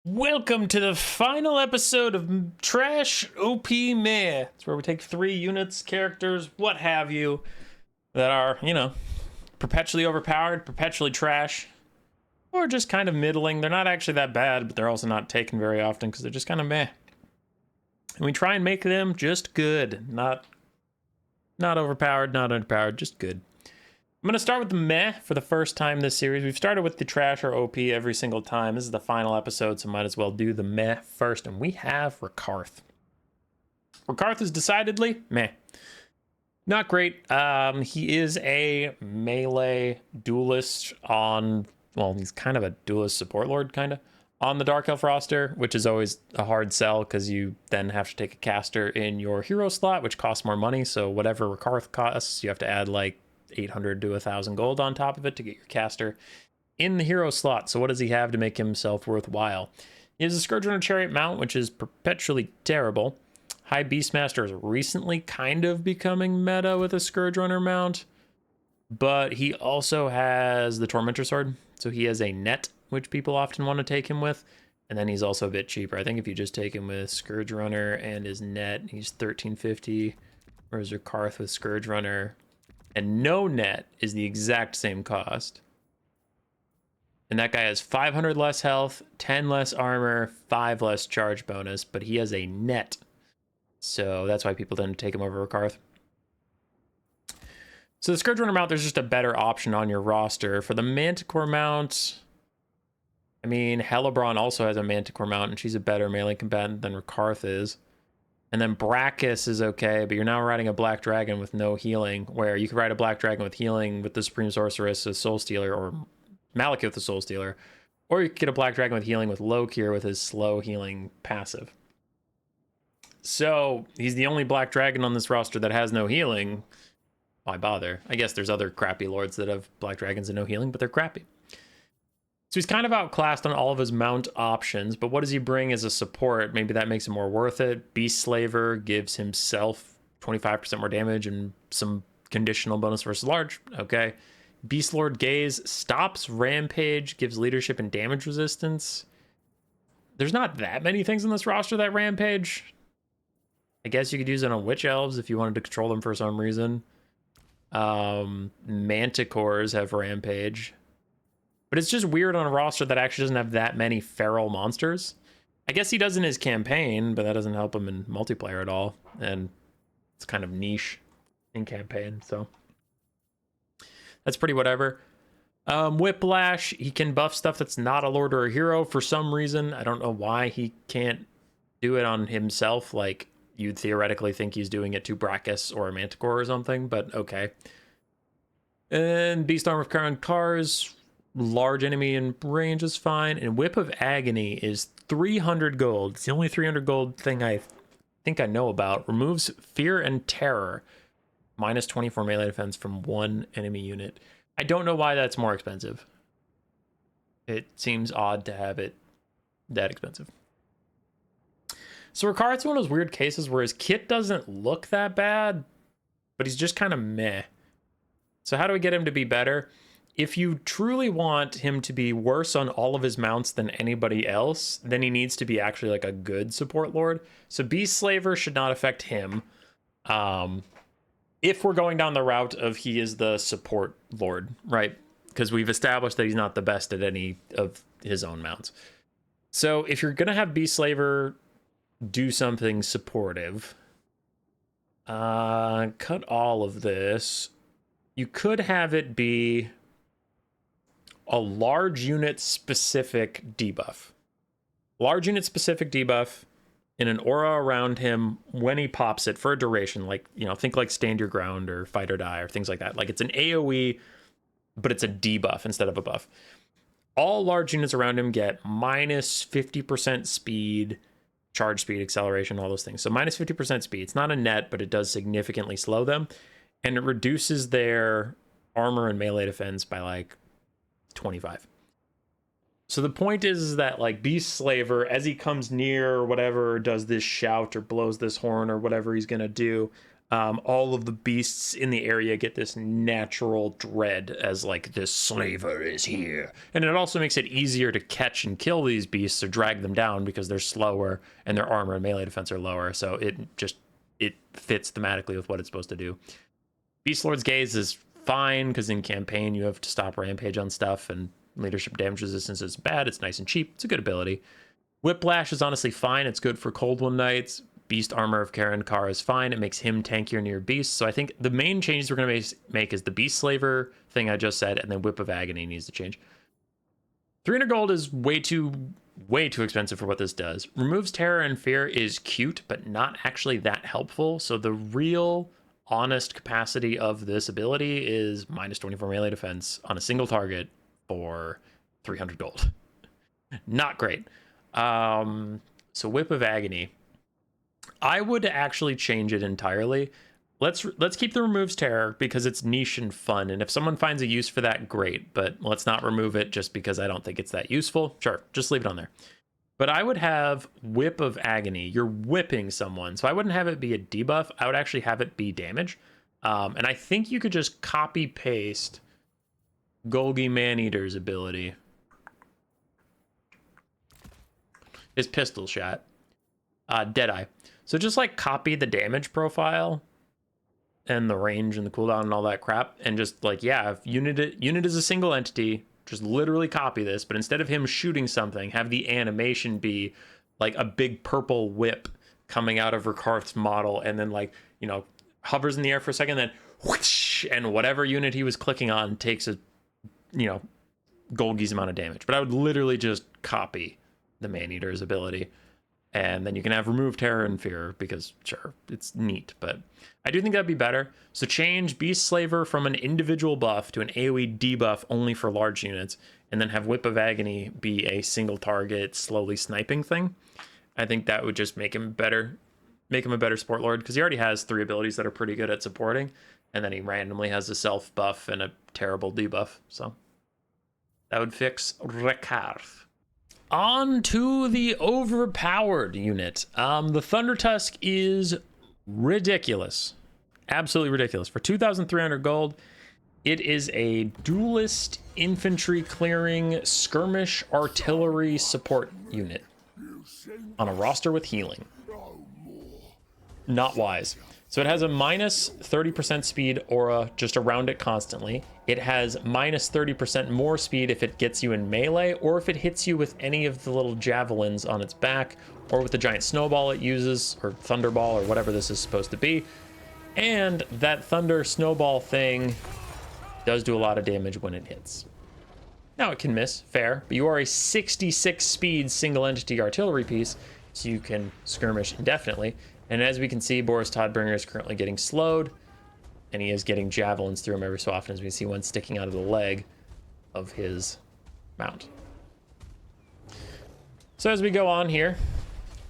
Welcome to the final episode of Trash OP Meh. It's where we take 3 units, characters, what have you, that are, perpetually overpowered, perpetually trash, or just kind of middling. They're not actually that bad, but they're also not taken very often because they're just kind of meh. And we try and make them just good, not overpowered, not underpowered, just good. I'm going to start with the meh for the first time this series. We've started with the trash or OP every single time. This is the final episode, so might as well do the meh first. And we have Rakarth. Rakarth is decidedly meh. Not great. He is a melee duelist on, well, he's kind of a duelist support lord, kind of, on the Dark Elf roster, which is always a hard sell because you then have to take a caster in your hero slot, which costs more money. So whatever Rakarth costs, you have to add like 800 to 1,000 gold on top of it to get your caster in the hero slot. So what does he have to make himself worthwhile? He has a Scourge Runner Chariot mount, which is perpetually terrible. High Beastmaster is recently kind of becoming meta with a Scourge Runner mount, but he also has the Tormentor Sword. So he has a net, which people often want to take him with. And then he's also a bit cheaper. I think if you just take him with Scourge Runner and his net, he's 1350. Whereas Rakarth with Scourge Runner and no net is the exact same cost. And that guy has 500 less health, 10 less armor, 5 less charge bonus, but he has a net. So that's why people didn't take him over Rakarth. So the Scourge Runner mount, there's just a better option on your roster. For the Manticore mount, I mean, Hellebron also has a Manticore mount, and she's a better melee combatant than Rakarth is. And then Brachus is okay, but you're now riding a Black Dragon with no healing, where you could ride a Black Dragon with healing with the Supreme Sorceress, a Soul Stealer, or Malekith the Soul Stealer. Or you could get a Black Dragon with healing with Lokir with his slow healing passive. So he's the only Black Dragon on this roster that has no healing. Why bother? I guess there's other crappy lords that have Black Dragons and no healing, but they're crappy. So he's kind of outclassed on all of his mount options, but what does he bring as a support? Maybe that makes it more worth it. Beast Slaver gives himself 25% more damage and some conditional bonus versus large. Okay. Beast Lord Gaze stops Rampage, gives leadership and damage resistance. There's not that many things in this roster that Rampage. I guess you could use it on Witch Elves if you wanted to control them for some reason. Manticores have Rampage. But it's just weird on a roster that actually doesn't have that many feral monsters. I guess he does in his campaign, but that doesn't help him in multiplayer at all. And it's kind of niche in campaign, so that's pretty whatever. Whiplash, he can buff stuff that's not a lord or a hero for some reason. I don't know why he can't do it on himself. Like, you'd theoretically think he's doing it to Brachus or a Manticore or something, but okay. And Beast Armor of Current Cars, large enemy in range is fine. And Whip of Agony is 300 gold. It's the only 300 gold thing I think I know about. Removes Fear and Terror. Minus 24 melee defense from one enemy unit. I don't know why that's more expensive. It seems odd to have it that expensive. So Rakarth's one of those weird cases where his kit doesn't look that bad, but he's just kind of meh. So how do we get him to be better? If you truly want him to be worse on all of his mounts than anybody else, then he needs to be actually like a good support lord. So Beast Slaver should not affect him. If we're going down the route of he is the support lord, right? Because we've established that he's not the best at any of his own mounts. So if you're going to have Beast Slaver do something supportive, cut all of this. You could have it be a large unit specific debuff. Large unit specific debuff in an aura around him when he pops it for a duration, like, think like Stand Your Ground or Fight or Die or things like that. Like, it's an AoE, but it's a debuff instead of a buff. All large units around him get minus 50% speed, charge speed, acceleration, all those things. So minus 50% speed. It's not a net, but it does significantly slow them. And it reduces their armor and melee defense by like 25. So the point is that like Beast Slaver, as he comes near or whatever, does this shout or blows this horn or whatever he's gonna do, All of the beasts in the area get this natural dread as like this slaver is here. And it also makes it easier to catch and kill these beasts or drag them down because they're slower and their armor and melee defense are lower. So it fits thematically with what it's supposed to do. Beast Lord's Gaze is fine because in campaign you have to stop rampage on stuff, and leadership damage resistance is bad. It's nice and cheap. It's a good ability. Whiplash is honestly fine. It's good for Cold One Knights. Beast Armor of Karankar is fine. It makes him tankier near beasts. So I think the main changes we're going to make is the Beast Slaver thing I just said, and then Whip of Agony needs to change. 300 gold is way too expensive for what this does. Removes Terror and Fear is cute, but not actually that helpful. So the real honest capacity of this ability is minus 24 melee defense on a single target for 300 gold. Not great. So Whip of Agony, I would actually change it entirely. Let's keep the removes Terror because it's niche and fun, and if someone finds a use for that, great, but let's not remove it just because I don't think it's that useful. Sure, just leave it on there. But I would have Whip of Agony. You're whipping someone, so I wouldn't have it be a debuff. I would actually have it be damage. And I think you could just copy paste Golgi Maneater's ability. His pistol shot. Deadeye. So just like copy the damage profile and the range and the cooldown and all that crap, and just like, yeah, if unit is a single entity, just literally copy this, but instead of him shooting something, have the animation be like a big purple whip coming out of Rakarth's model, and then like, you know, hovers in the air for a second, then whoosh, and whatever unit he was clicking on takes a, you know, Golgi's amount of damage. But I would literally just copy the Maneater's ability. And then you can have remove Terror and Fear because, sure, it's neat. But I do think that'd be better. So change Beast Slaver from an individual buff to an AoE debuff only for large units. And then have Whip of Agony be a single target, slowly sniping thing. I think that would just make him better. Make him a better Sport Lord. Because he already has 3 abilities that are pretty good at supporting. And then he randomly has a self buff and a terrible debuff. So that would fix Rakarth. On to the overpowered unit. The Thunder Tusk is ridiculous. Absolutely ridiculous. For 2,300 gold, it is a duelist infantry clearing skirmish artillery support unit on a roster with healing. Not wise. So it has a minus 30% speed aura just around it constantly. It has minus 30% more speed if it gets you in melee, or if it hits you with any of the little javelins on its back, or with the giant snowball it uses, or thunderball, or whatever this is supposed to be. And that thunder snowball thing does do a lot of damage when it hits. Now it can miss, fair, but you are a 66 speed single entity artillery piece, so you can skirmish indefinitely. And as we can see, Boris Todbringer is currently getting slowed, and he is getting javelins through him every so often, as we see one sticking out of the leg of his mount. So as we go on here,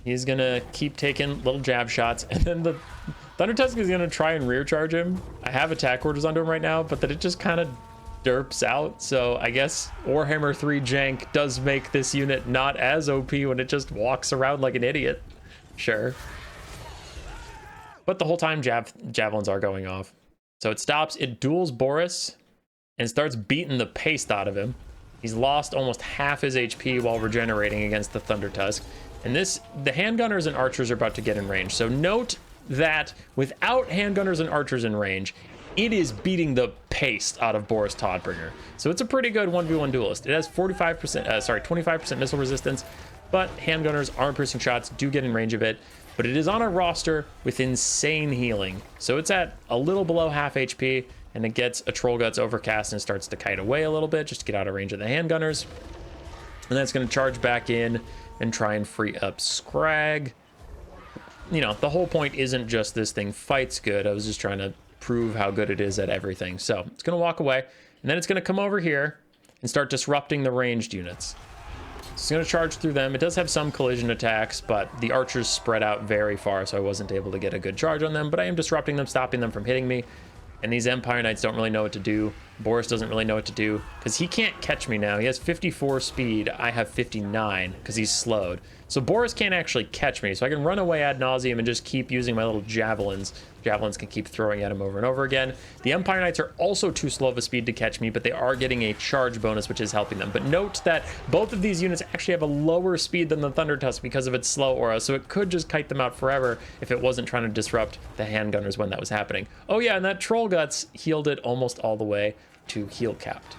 he's gonna keep taking little jab shots, and then the Thunder Tusk is gonna try and rear charge him. I have attack orders onto him right now, but then it just kind of derps out. So I guess Warhammer 3 jank does make this unit not as OP when it just walks around like an idiot. Sure. But the whole time javelins are going off. So it stops, it duels Boris, and starts beating the paste out of him. He's lost almost half his HP while regenerating against the Thunder Tusk. And the handgunners and archers are about to get in range. So note that without handgunners and archers in range, it is beating the paste out of Boris Todbringer. So it's a pretty good 1v1 duelist. It has 25% missile resistance, but handgunners, armor-piercing shots do get in range of it. But it is on a roster with insane healing. So it's at a little below half HP, and it gets a Troll Guts Overcast and starts to kite away a little bit just to get out of range of the handgunners. And then it's going to charge back in and try and free up Scrag. You know, the whole point isn't just this thing fights good. I was just trying to prove how good it is at everything. So it's going to walk away, and then it's going to come over here and start disrupting the ranged units. It's going to charge through them. It does have some collision attacks, but the archers spread out very far, so I wasn't able to get a good charge on them. But I am disrupting them, stopping them from hitting me. And these Empire Knights don't really know what to do. Boris doesn't really know what to do because he can't catch me now. He has 54 speed. I have 59 because he's slowed. So Boris can't actually catch me. So I can run away ad nauseum and just keep using my little javelins. Javelins can keep throwing at him over and over again. The Empire Knights are also too slow of a speed to catch me, but they are getting a charge bonus, which is helping them. But note that both of these units actually have a lower speed than the Thunder Tusk because of its slow aura, so it could just kite them out forever if it wasn't trying to disrupt the handgunners when that was happening. Oh yeah, and that Troll Guts healed it almost all the way to heal capped.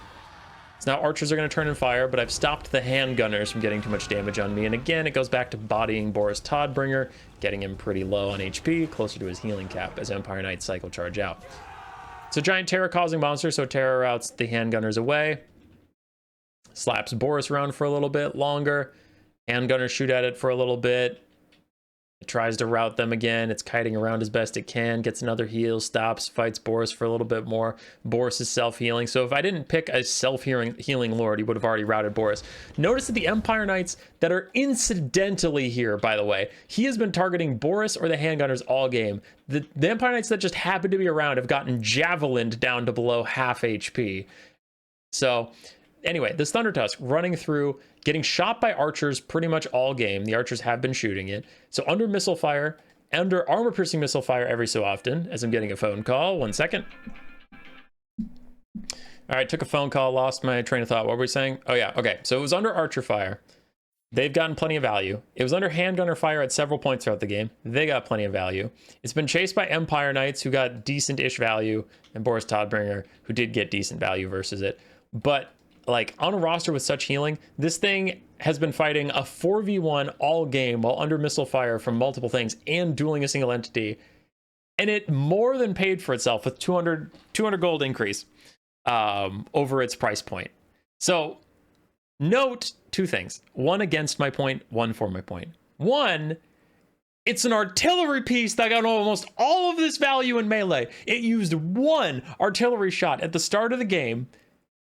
So now archers are going to turn and fire, but I've stopped the handgunners from getting too much damage on me. And again, it goes back to bodying Boris Todbringer, getting him pretty low on HP, closer to his healing cap as Empire Knights cycle charge out. So giant terror causing monster, so terror routes the handgunners away. Slaps Boris around for a little bit longer. Handgunners shoot at it for a little bit. It tries to route them again. It's kiting around as best it can, gets another heal, stops, fights Boris for a little bit more. Boris is self-healing. So if I didn't pick a self-healing lord, he would have already routed Boris. Notice that the Empire Knights that are incidentally here, by the way, he has been targeting Boris or the handgunners all game. The Empire Knights that just happen to be around have gotten javelined down to below half HP. So anyway, this Thunder Tusk running through, getting shot by archers pretty much all game. The archers have been shooting it. So under missile fire, under armor-piercing missile fire every so often, as I'm getting a phone call. 1 second. All right, took a phone call, lost my train of thought. What were we saying? Oh yeah, okay. So it was under archer fire. They've gotten plenty of value. It was under handgunner fire at several points throughout the game. They got plenty of value. It's been chased by Empire Knights, who got decent-ish value, and Boris Todbringer, who did get decent value versus it. But like on a roster with such healing, this thing has been fighting a 4v1 all game while under missile fire from multiple things and dueling a single entity. And it more than paid for itself with 200 gold increase over its price point. So note two things. One against my point, one for my point. One, it's an artillery piece that got almost all of this value in melee. It used one artillery shot at the start of the game,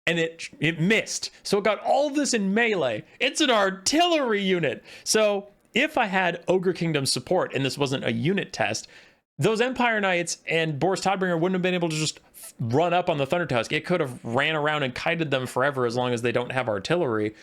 and it missed. So it got all of this in melee. It's an artillery unit. So if I had Ogre Kingdom support and this wasn't a unit test, those Empire Knights and Boris Todbringer wouldn't have been able to just run up on the Thunder Tusk. It could have ran around and kited them forever as long as they don't have artillery,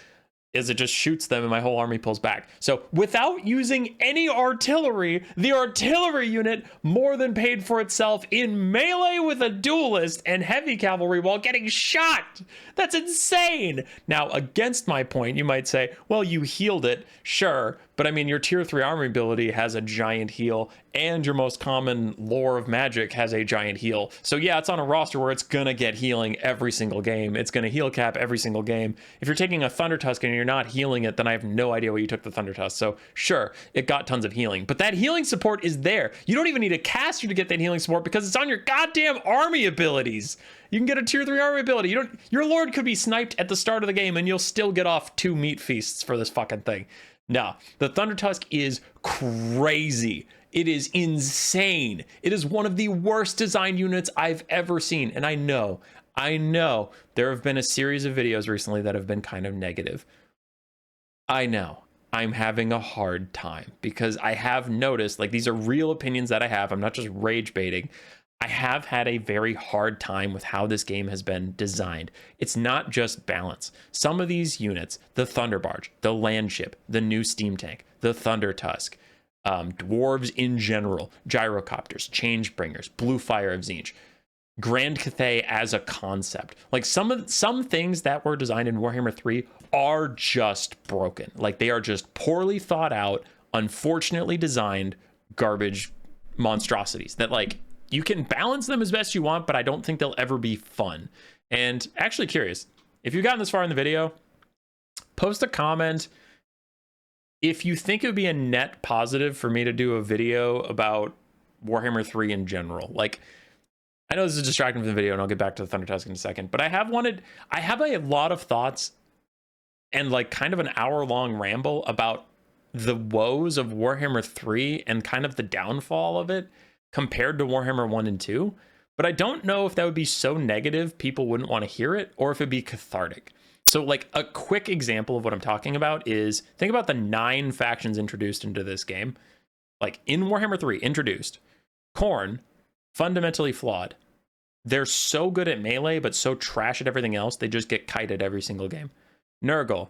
as it just shoots them and my whole army pulls back. So without using any artillery, the artillery unit more than paid for itself in melee with a duelist and heavy cavalry while getting shot. That's insane. Now, against my point, you might say, well, you healed it. Sure. But I mean, your tier 3 armor ability has a giant heal, and your most common lore of magic has a giant heal. So yeah, it's on a roster where it's gonna get healing every single game. It's gonna heal cap every single game. If you're taking a Thunder Tusk and you're not healing it, then I have no idea why you took the Thunder Tusk. So sure, it got tons of healing, but that healing support is there. You don't even need a caster to get that healing support because it's on your goddamn army abilities. You can get a tier 3 army ability. Your lord could be sniped at the start of the game and you'll still get off 2 meat feasts for this fucking thing. No, the Thunder Tusk is crazy. It is insane. It is one of the worst designed units I've ever seen. And I know there have been a series of videos recently that have been kind of negative. I know. I'm having a hard time because I have noticed, like, these are real opinions that I have. I'm not just rage baiting. I have had a very hard time with how this game has been designed. It's not just balance. Some of these units, the Thunder Barge, the Landship, the new Steam Tank, the Thunder Tusk, dwarves in general, gyrocopters, changebringers, Blue Fire of Tzeentch, Grand Cathay as a concept. Like some things that were designed in Warhammer 3 are just broken. Like they are just poorly thought out, unfortunately designed garbage monstrosities that like you can balance them as best you want, but I don't think they'll ever be fun. And actually curious, if you've gotten this far in the video, post a comment if you think it would be a net positive for me to do a video about Warhammer 3 in general. Like, I know this is distracting from the video and I'll get back to the Thunder Tusk in a second, but I have a lot of thoughts and like kind of an hour-long ramble about the woes of Warhammer 3 and kind of the downfall of it compared to Warhammer 1 and 2, but I don't know if that would be so negative people wouldn't want to hear it, or if it'd be cathartic. So like a quick example of what I'm talking about is, think about the 9 factions introduced into this game. Like in Warhammer 3, introduced. Khorne, fundamentally flawed. They're so good at melee, but so trash at everything else, they just get kited every single game. Nurgle.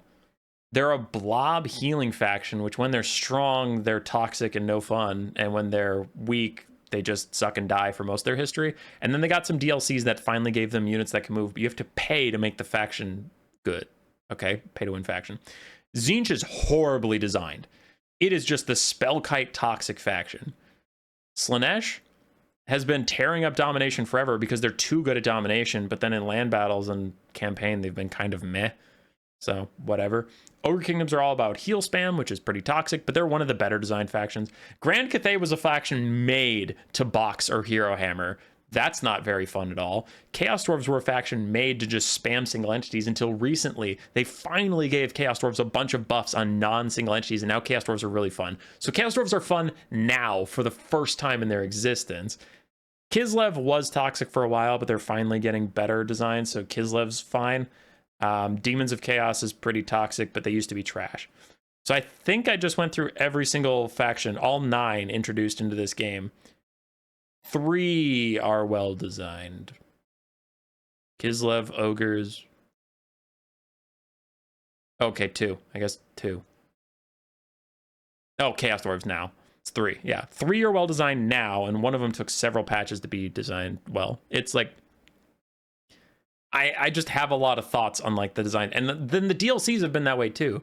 They're a blob healing faction, which when they're strong, they're toxic and no fun. And when they're weak, they just suck and die for most of their history. And then they got some DLCs that finally gave them units that can move, but you have to pay to make the faction good. Okay, pay to win faction. Tzeentch is horribly designed. It is just the spellkite toxic faction. Slaanesh has been tearing up domination forever because they're too good at domination, but then in land battles and campaign, they've been kind of meh. So, whatever. Ogre Kingdoms are all about heal spam, which is pretty toxic, but they're one of the better designed factions. Grand Cathay was a faction made to box or hero hammer. That's not very fun at all. Chaos Dwarves were a faction made to just spam single entities until recently. They finally gave Chaos Dwarves a bunch of buffs on non-single entities, and now Chaos Dwarves are really fun. So Chaos Dwarves are fun now for the first time in their existence. Kislev was toxic for a while, but they're finally getting better designs, so Kislev's fine. Demons of Chaos is pretty toxic, but they used to be trash. So I think I just went through every single faction, all 9 introduced into this game. 3 are well designed. Kislev, Ogres. Okay, 2. I guess 2. Oh, Chaos Dwarves now. It's 3. Yeah, 3 are well designed now, and one of them took several patches to be designed well. It's like I just have a lot of thoughts on like the design, and then the DLCs have been that way too.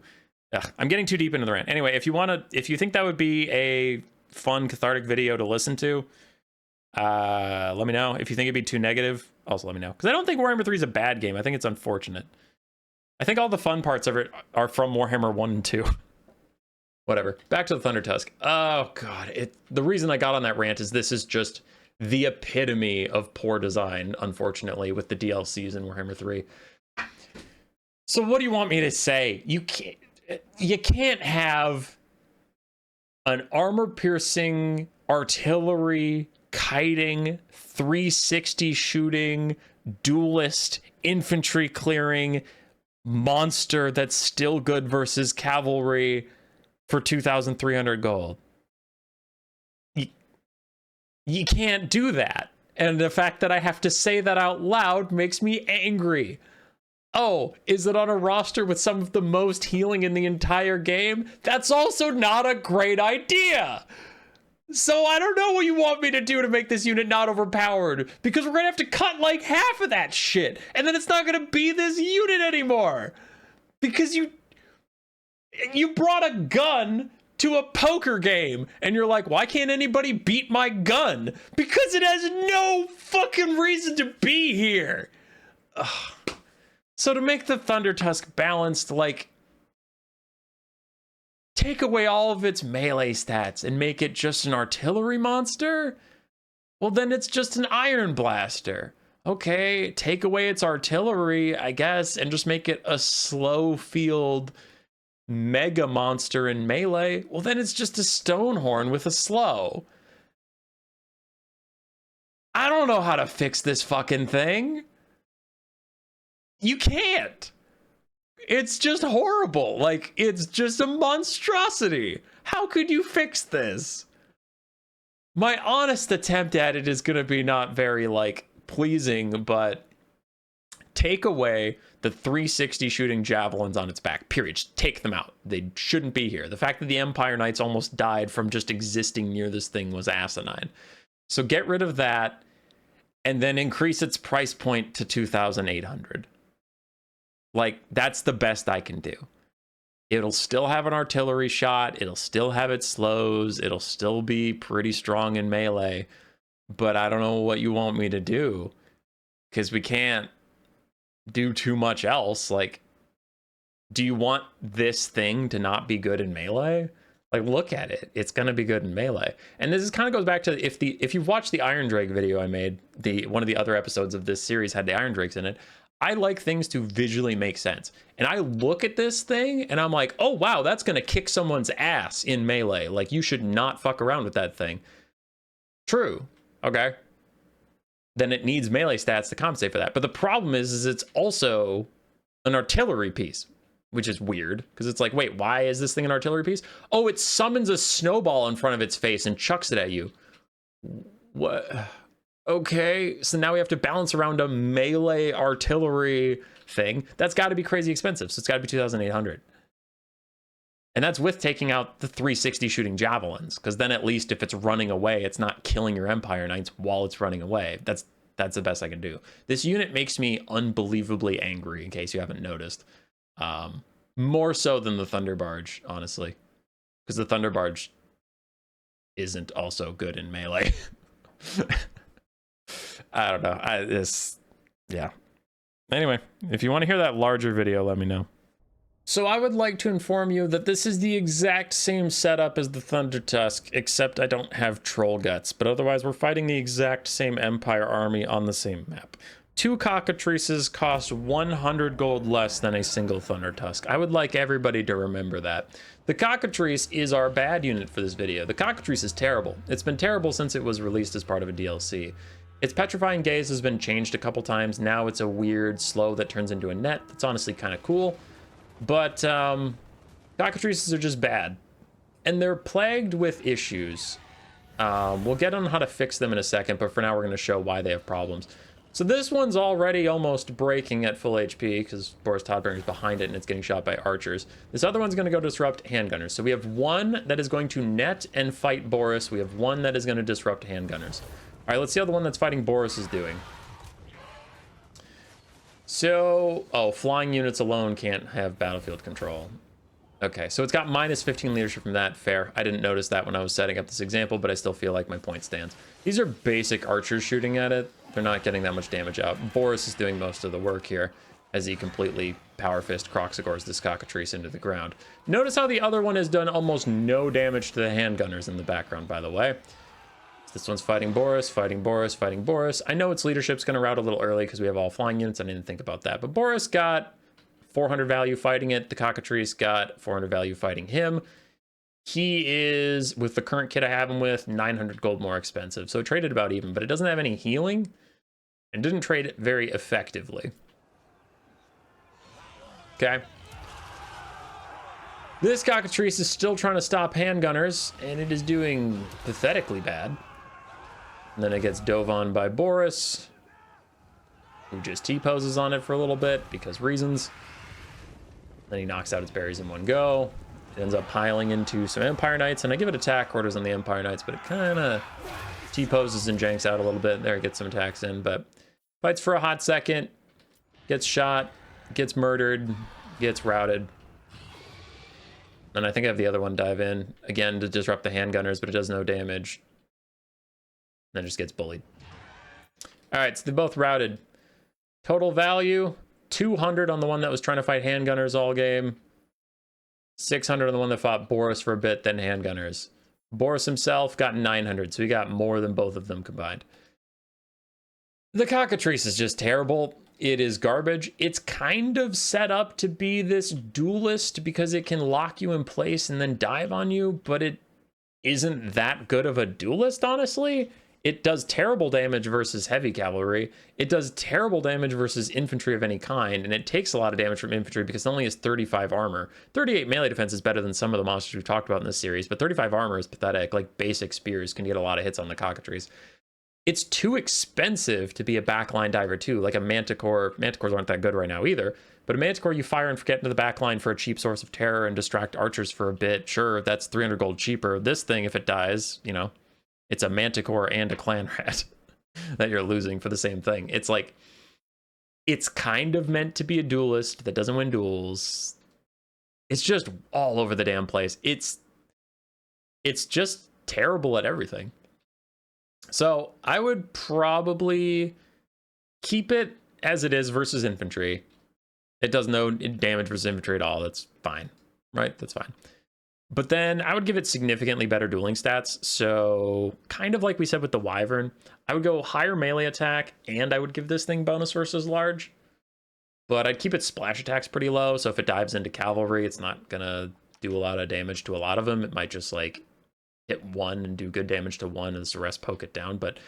Ugh, I'm getting too deep into the rant. Anyway, if you think that would be a fun cathartic video to listen to, let me know. If you think it'd be too negative, also let me know, because I don't think Warhammer 3 is a bad game. I think it's unfortunate. I think all the fun parts of it are from Warhammer 1 and 2. Whatever. Back to the Thunder Tusk. Oh god, the reason I got on that rant is this is just the epitome of poor design, unfortunately, with the DLCs in Warhammer 3. So what do you want me to say? You can't have an armor-piercing, artillery, kiting, 360 shooting, duelist, infantry clearing monster that's still good versus cavalry for 2,300 gold. You can't do that. And the fact that I have to say that out loud makes me angry. Oh, is it on a roster with some of the most healing in the entire game? That's also not a great idea. So I don't know what you want me to do to make this unit not overpowered, because we're gonna have to cut like half of that shit, and then it's not gonna be this unit anymore. Because you brought a gun to a poker game, and you're like, why can't anybody beat my gun? Because it has no fucking reason to be here. Ugh. So to make the Thunder Tusk balanced, like, take away all of its melee stats and make it just an artillery monster? Well, then it's just an Iron Blaster. Okay, take away its artillery, I guess, and just make it a slow field mega monster in melee. Well, then it's just a Stonehorn with a slow. I don't know how to fix this fucking thing. You can't. It's just horrible. Like, it's just a monstrosity. How could you fix this? My honest attempt at it is gonna be not very, like, pleasing, but take away the 360 shooting javelins on its back, period. Just take them out. They shouldn't be here. The fact that the Empire Knights almost died from just existing near this thing was asinine. So get rid of that, and then increase its price point to 2,800. Like, that's the best I can do. It'll still have an artillery shot, it'll still have its slows, it'll still be pretty strong in melee, but I don't know what you want me to do, because we can't do too much else. Like, do you want this thing to not be good in melee? Like, look at it, it's gonna be good in melee. And this is kind of goes back to if you've watched the Iron Drake video I made, one of the other episodes of this series had the Iron Drakes in it. I like things to visually make sense, and I look at this thing and I'm like, oh wow, that's gonna kick someone's ass in melee. Like, you should not fuck around with that thing. True, okay, then it needs melee stats to compensate for that. But the problem is it's also an artillery piece, which is weird, because it's like, wait, why is this thing an artillery piece? Oh, it summons a snowball in front of its face and chucks it at you. What? Okay, so now we have to balance around a melee artillery thing. That's got to be crazy expensive. So it's got to be 2,800. And that's with taking out the 360 shooting javelins, because then at least if it's running away, it's not killing your Empire Knights while it's running away. That's the best I can do. This unit makes me unbelievably angry, in case you haven't noticed. More so than the Thunder Barge, honestly. Because the Thunder Barge isn't also good in melee. I don't know. Yeah. Anyway, if you want to hear that larger video, let me know. So I would like to inform you that this is the exact same setup as the Thunder Tusk, except I don't have Troll Guts, but otherwise we're fighting the exact same Empire army on the same map. 2 Cockatrices cost 100 gold less than a single Thunder Tusk. I would like everybody to remember that. The Cockatrice is our bad unit for this video. The Cockatrice is terrible. It's been terrible since it was released as part of a DLC. Its Petrifying Gaze has been changed a couple times. Now it's a weird slow that turns into a net. That's honestly kind of cool. But Cockatrices are just bad. And they're plagued with issues. We'll get on how to fix them in a second, but for now we're going to show why they have problems. So this one's already almost breaking at full HP, because Boris Todbearing's behind it and it's getting shot by archers. This other one's going to go disrupt handgunners. So we have one that is going to net and fight Boris. We have one that is going to disrupt handgunners. All right, let's see how the one that's fighting Boris is doing. So, oh, flying units alone can't have battlefield control. Okay, so it's got minus 15 leadership from that. Fair. I didn't notice that when I was setting up this example, but I still feel like my point stands. These are basic archers shooting at it. They're not getting that much damage out. Boris is doing most of the work here as he completely power fist Croxagores this Cockatrice into the ground. Notice how the other one has done almost no damage to the handgunners in the background, by the way. This one's fighting Boris, fighting Boris, fighting Boris. I know its leadership's going to rout a little early because we have all flying units. I didn't think about that. But Boris got 400 value fighting it. The Cockatrice got 400 value fighting him. He is, with the current kit I have him with, 900 gold more expensive. So it traded about even, but it doesn't have any healing. And didn't trade it very effectively. Okay. This Cockatrice is still trying to stop handgunners, and it is doing pathetically bad. And then it gets dove on by Boris, who just T-poses on it for a little bit, because reasons. Then he knocks out its berries in one go. It ends up piling into some Empire Knights, and I give it attack orders on the Empire Knights, but it kind of T-poses and janks out a little bit. There, it gets some attacks in, but fights for a hot second, gets shot, gets murdered, gets routed. And I think I have the other one dive in, again, to disrupt the handgunners, but it does no damage. Then it just gets bullied. All right, so they're both routed. Total value, 200 on the one that was trying to fight handgunners all game. 600 on the one that fought Boris for a bit, then handgunners. Boris himself got 900, so he got more than both of them combined. The Cockatrice is just terrible. It is garbage. It's kind of set up to be this duelist because it can lock you in place and then dive on you, but it isn't that good of a duelist, honestly. It does terrible damage versus heavy cavalry. It does terrible damage versus infantry of any kind, and it takes a lot of damage from infantry because it only has 35 armor. 38 melee defense is better than some of the monsters we've talked about in this series, but 35 armor is pathetic. Like, basic spears can get a lot of hits on the Cockatrice. It's too expensive to be a backline diver too, like a Manticore. Manticores aren't that good right now either, but a Manticore you fire and get into the backline for a cheap source of terror and distract archers for a bit. Sure, that's 300 gold cheaper. This thing, if it dies, you know, it's a Manticore and a clan rat that you're losing for the same thing. It's like, it's kind of meant to be a duelist that doesn't win duels. It's just all over the damn place. It's just terrible at everything. So I would probably keep it as it is versus infantry. It does no damage versus infantry at all. That's fine, right? That's fine. But then I would give it significantly better dueling stats. So kind of like we said with the Wyvern, I would go higher melee attack and I would give this thing bonus versus large. But I'd keep its splash attacks pretty low. So if it dives into cavalry, it's not going to do a lot of damage to a lot of them. It might just like hit one and do good damage to one and the rest poke it down. But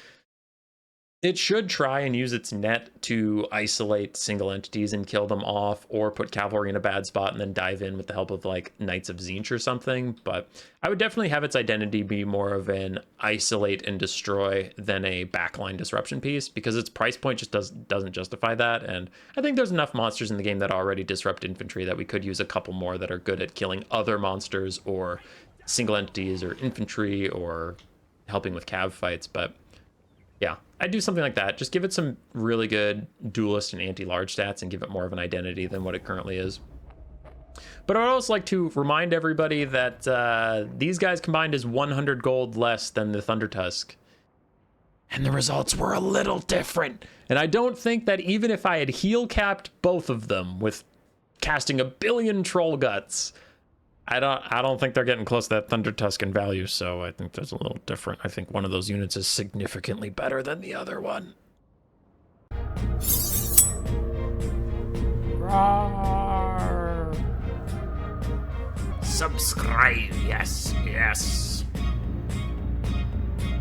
It should try and use its net to isolate single entities and kill them off, or put cavalry in a bad spot and then dive in with the help of like Knights of Tzeentch or something. But I would definitely have its identity be more of an isolate and destroy than a backline disruption piece, because its price point just doesn't justify that. And I think there's enough monsters in the game that already disrupt infantry that we could use a couple more that are good at killing other monsters or single entities or infantry or helping with cav fights. But yeah, I'd do something like that. Just give it some really good duelist and anti-large stats and give it more of an identity than what it currently is. But I'd also like to remind everybody that these guys combined is 100 gold less than the Thunder Tusk. And the results were a little different. And I don't think that even if I had heal capped both of them with casting 1 billion troll guts, I don't think they're getting close to that Thunder Tusk in value, so I think that's a little different. I think one of those units is significantly better than the other one. Roar. Subscribe, yes.